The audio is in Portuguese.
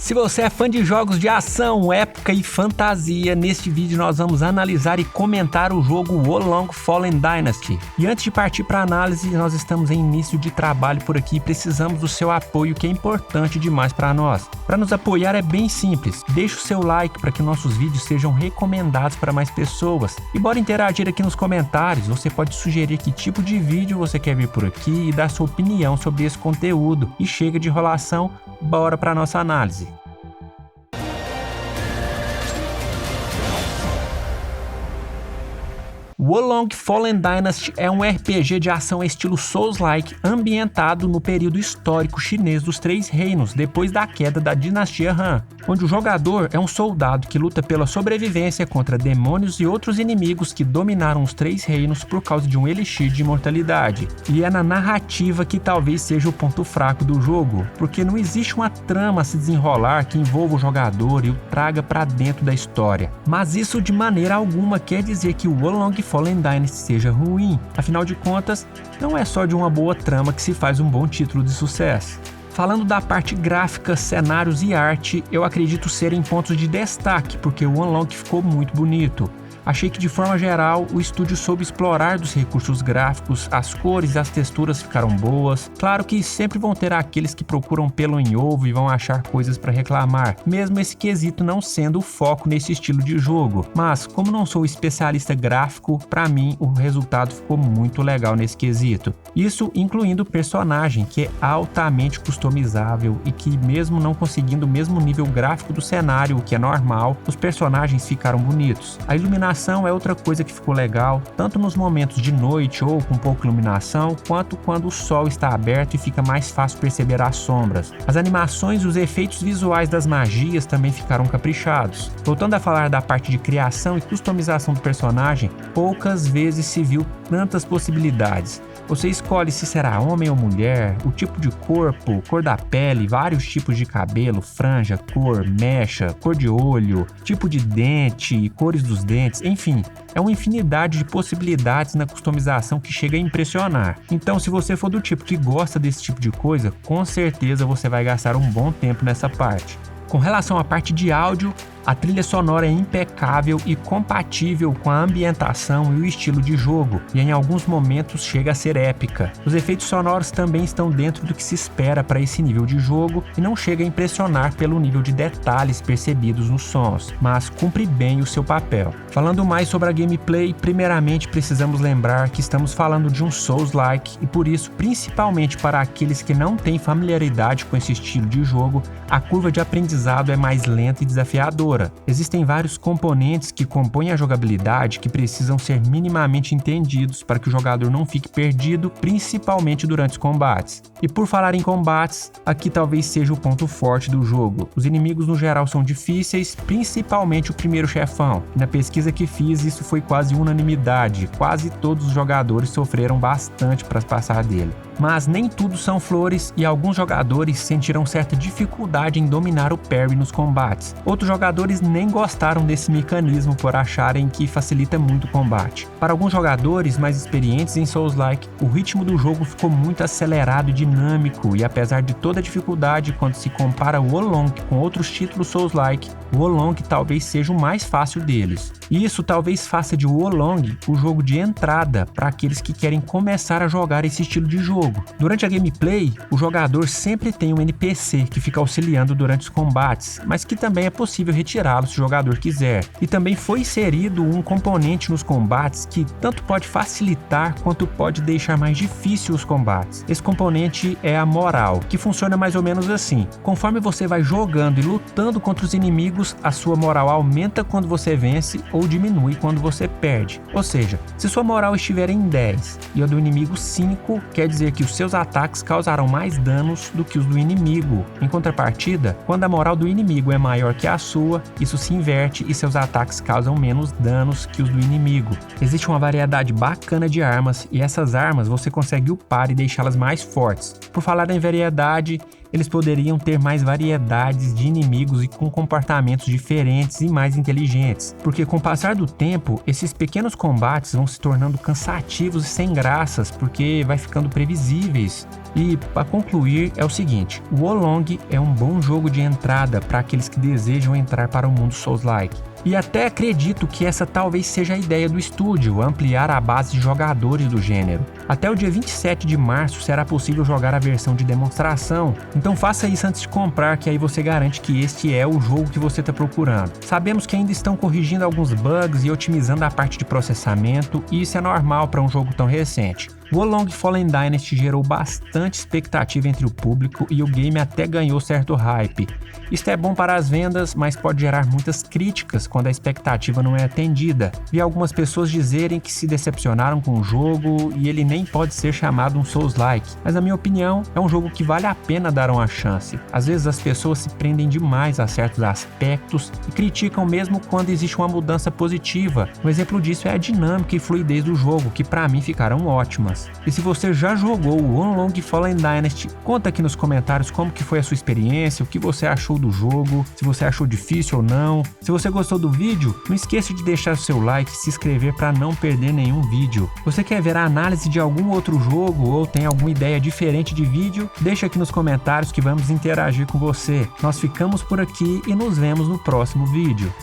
Se você é fã de jogos de ação, época e fantasia, neste vídeo nós vamos analisar e comentar o jogo Wo Long Fallen Dynasty. E antes de partir para a análise, nós estamos em início de trabalho por aqui e precisamos do seu apoio, que é importante demais para nós. Para nos apoiar é bem simples, deixe o seu like para que nossos vídeos sejam recomendados para mais pessoas. E bora interagir aqui nos comentários, você pode sugerir que tipo de vídeo você quer ver por aqui e dar sua opinião sobre esse conteúdo. E chega de enrolação, bora para nossa análise. Wo Long Fallen Dynasty é um RPG de ação estilo Souls-like ambientado no período histórico chinês dos Três Reinos, depois da queda da dinastia Han, onde o jogador é um soldado que luta pela sobrevivência contra demônios e outros inimigos que dominaram os Três Reinos por causa de um elixir de imortalidade. E é na narrativa que talvez seja o ponto fraco do jogo, porque não existe uma trama a se desenrolar que envolva o jogador e o traga para dentro da história. Mas isso de maneira alguma quer dizer que o Wo Long Fallen Dynasty seja ruim, afinal de contas, não é só de uma boa trama que se faz um bom título de sucesso. Falando da parte gráfica, cenários e arte, eu acredito serem pontos de destaque, porque o Wo Long ficou muito bonito. Achei que de forma geral o estúdio soube explorar dos recursos gráficos, as cores e as texturas ficaram boas. Claro que sempre vão ter aqueles que procuram pelo em ovo e vão achar coisas para reclamar, mesmo esse quesito não sendo o foco nesse estilo de jogo. Mas como não sou especialista gráfico, para mim o resultado ficou muito legal nesse quesito. Isso incluindo o personagem, que é altamente customizável e que mesmo não conseguindo o mesmo nível gráfico do cenário, o que é normal, os personagens ficaram bonitos. A iluminação é outra coisa que ficou legal, tanto nos momentos de noite ou com pouca iluminação, quanto quando o sol está aberto e fica mais fácil perceber as sombras. As animações e os efeitos visuais das magias também ficaram caprichados. Voltando a falar da parte de criação e customização do personagem, poucas vezes se viu tantas possibilidades. Você escolhe se será homem ou mulher, o tipo de corpo, cor da pele, vários tipos de cabelo, franja, cor, mecha, cor de olho, tipo de dente, cores dos dentes, enfim, é uma infinidade de possibilidades na customização que chega a impressionar. Então, se você for do tipo que gosta desse tipo de coisa, com certeza você vai gastar um bom tempo nessa parte. Com relação à parte de áudio, a trilha sonora é impecável e compatível com a ambientação e o estilo de jogo, e em alguns momentos chega a ser épica. Os efeitos sonoros também estão dentro do que se espera para esse nível de jogo e não chega a impressionar pelo nível de detalhes percebidos nos sons, mas cumpre bem o seu papel. Falando mais sobre a gameplay, primeiramente precisamos lembrar que estamos falando de um Souls-like e por isso, principalmente para aqueles que não têm familiaridade com esse estilo de jogo, a curva de aprendizado é mais lenta e desafiadora. Existem vários componentes que compõem a jogabilidade que precisam ser minimamente entendidos para que o jogador não fique perdido, principalmente durante os combates. E por falar em combates, aqui talvez seja o ponto forte do jogo. Os inimigos no geral são difíceis, principalmente o primeiro chefão. Na pesquisa que fiz, isso foi quase unanimidade, quase todos os jogadores sofreram bastante para passar dele. Mas nem tudo são flores e alguns jogadores sentiram certa dificuldade em dominar o parry nos combates. Outros jogadores nem gostaram desse mecanismo por acharem que facilita muito o combate. Para alguns jogadores mais experientes em Souls-like, o ritmo do jogo ficou muito acelerado e dinâmico, e apesar de toda a dificuldade quando se compara o Wo Long com outros títulos Souls-like, o Wo Long talvez seja o mais fácil deles. E isso talvez faça de Wo Long o jogo de entrada para aqueles que querem começar a jogar esse estilo de jogo. Durante a gameplay, o jogador sempre tem um NPC que fica auxiliando durante os combates, mas que também é possível retirá-lo se o jogador quiser. E também foi inserido um componente nos combates que tanto pode facilitar quanto pode deixar mais difícil os combates. Esse componente é a moral, que funciona mais ou menos assim. Conforme você vai jogando e lutando contra os inimigos, a sua moral aumenta quando você vence ou diminui quando você perde. Ou seja, se sua moral estiver em 10 e a do inimigo 5, quer dizer que os seus ataques causarão mais danos do que os do inimigo. Em contrapartida, quando a moral do inimigo é maior que a sua, isso se inverte e seus ataques causam menos danos que os do inimigo. Existe uma variedade bacana de armas e essas armas você consegue upar e deixá-las mais fortes. Por falar em variedade, eles poderiam ter mais variedades de inimigos e com comportamentos diferentes e mais inteligentes, porque com o passar do tempo, esses pequenos combates vão se tornando cansativos e sem graças, porque vai ficando previsíveis. E, para concluir, é o seguinte, o Wo Long é um bom jogo de entrada para aqueles que desejam entrar para o mundo Souls-like. E até acredito que essa talvez seja a ideia do estúdio, ampliar a base de jogadores do gênero. Até o dia 27 de março será possível jogar a versão de demonstração, então faça isso antes de comprar, que aí você garante que este é o jogo que você está procurando. Sabemos que ainda estão corrigindo alguns bugs e otimizando a parte de processamento, e isso é normal para um jogo tão recente. Wo Long Fallen Dynasty gerou bastante expectativa entre o público e o game até ganhou certo hype. Isto é bom para as vendas, mas pode gerar muitas críticas quando a expectativa não é atendida. Vi algumas pessoas dizerem que se decepcionaram com o jogo e ele nem pode ser chamado um Souls-like, mas na minha opinião é um jogo que vale a pena dar uma chance. Às vezes as pessoas se prendem demais a certos aspectos e criticam mesmo quando existe uma mudança positiva. Um exemplo disso é a dinâmica e fluidez do jogo, que para mim ficaram ótimas. E se você já jogou o Wo Long Fallen Dynasty, conta aqui nos comentários como que foi a sua experiência, o que você achou do jogo, se você achou difícil ou não. Se você gostou do vídeo, não esqueça de deixar o seu like e se inscrever para não perder nenhum vídeo. Você quer ver a análise de algum outro jogo ou tem alguma ideia diferente de vídeo? Deixa aqui nos comentários que vamos interagir com você. Nós ficamos por aqui e nos vemos no próximo vídeo.